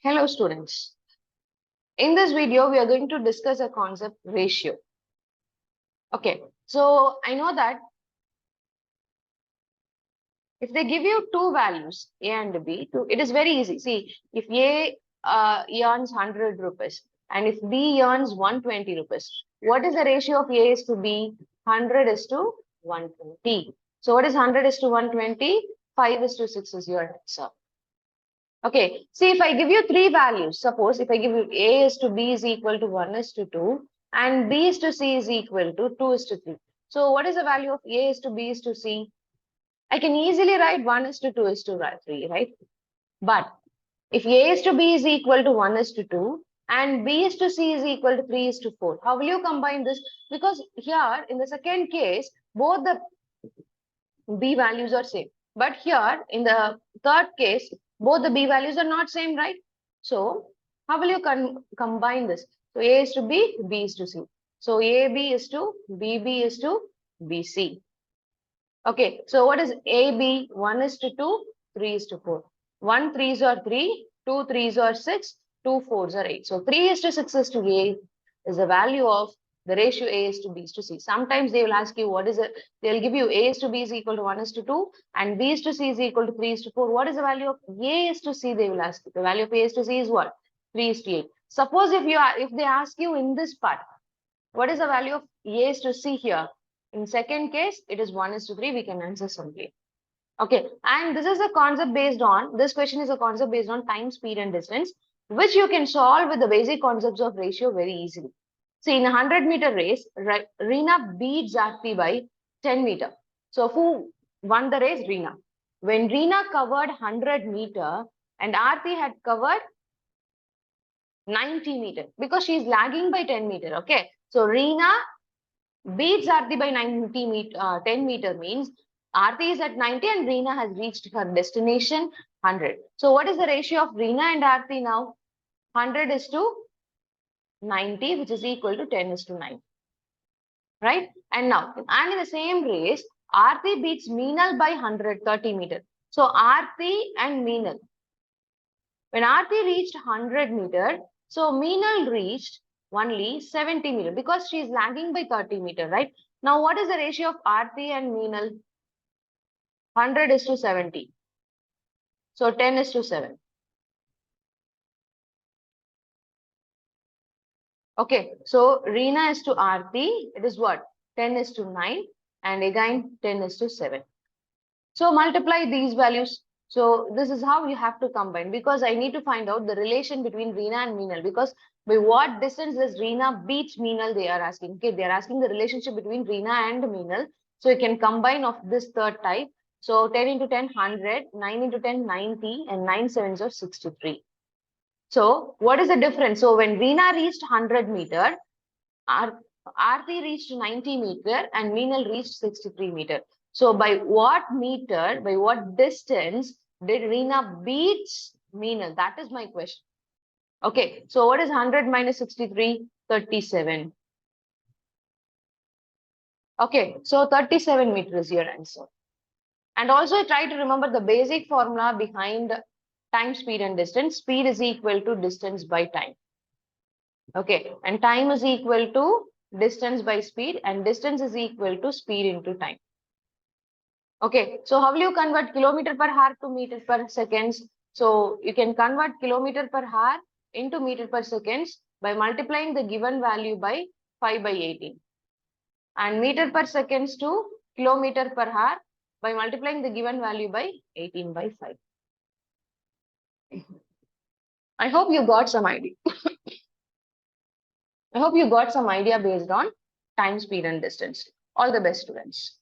Hello students. In this video, we are going to discuss a concept ratio. Okay, so I know that if they give you two values, A and B, it is very easy. See, if A earns 100 rupees and if B earns 120 rupees, what is the ratio of A is to B? 100 is to 120. So what is 100 is to 120? 5 is to 6 is your answer. Okay, see if I give you three values, suppose if I give you A is to B is equal to 1 is to 2 and B is to C is equal to 2 is to 3. So what is the value of A is to B is to C? I can easily write 1 is to 2 is to 3, right? But if A is to B is equal to 1 is to 2 and B is to C is equal to 3 is to 4, how will you combine this? Because here in the second case, both the B values are same. But here in the third case, both the B values are not same, right? So how will you combine this? So A is to B, B is to C. So AB is to BB is to BC. Okay, so what is AB? 1 is to 2, 3 is to 4. 1 3s are 3, 2 3s are 6, 2 4s are 8. So 3 is to 6 is to A is the value of the ratio A is to B is to C. Sometimes they will ask you what is it? They'll give you A is to B is equal to 1 is to 2 and B is to C is equal to 3 is to 4. What is the value of A is to C? They will ask you. The value of A is to C is what? 3 is to 8. Suppose if they ask you in this part, what is the value of A is to C here? In second case, it is 1 is to 3. We can answer simply. Okay, and this is a concept based on, this question is a concept based on time, speed and distance, which you can solve with the basic concepts of ratio very easily. See, in a 100-meter race, Reena beats Aarti by 10 meter. So who won the race? Reena. When Reena covered 100 meter and Aarti had covered 90 meter because she is lagging by 10 meter. Okay, so Reena beats Aarti by 90 meter, 10 meter means Aarti is at 90 and Reena has reached her destination 100. So what is the ratio of Reena and Aarti now? 100 is to 90, which is equal to 10 is to 9. Right? And now, and in the same race, Aarti beats Meenal by 130 meter. So Aarti and Meenal. When Aarti reached 100 meter, so Meenal reached only 70 meter because she is lagging by 30 meter, right? Now, what is the ratio of Aarti and Meenal? 100 is to 70. So 10 is to 7. Okay, so Reena is to Aarti, it is what? 10 is to 9 and again 10 is to 7. So multiply these values. So this is how you have to combine because I need to find out the relation between Reena and Meenal because by what distance does Reena beat Meenal they are asking. Okay, they are asking the relationship between Reena and Meenal. So you can combine of this third type. So 10 into 10, 100, 9 into 10, 90 and 9 sevens are 63. So what is the difference? So when Reena reached 100 meter, Aarti reached 90 meter and Meenal reached 63 meter. So by what meter, by what distance did Reena beat Meenal? That is my question. Okay, so what is 100 minus 63? 37. Okay, so 37 meter is your answer. And also try to remember the basic formula behind time, speed and distance. Speed is equal to distance by time. Okay, and time is equal to distance by speed and distance is equal to speed into time. Okay, so how will you convert kilometer per hour to meter per seconds? So you can convert kilometer per hour into meter per seconds by multiplying the given value by 5 by 18 and meter per seconds to kilometer per hour by multiplying the given value by 18 by 5. I hope you got some idea. I hope you got some idea based on time, speed and distance. All the best, students.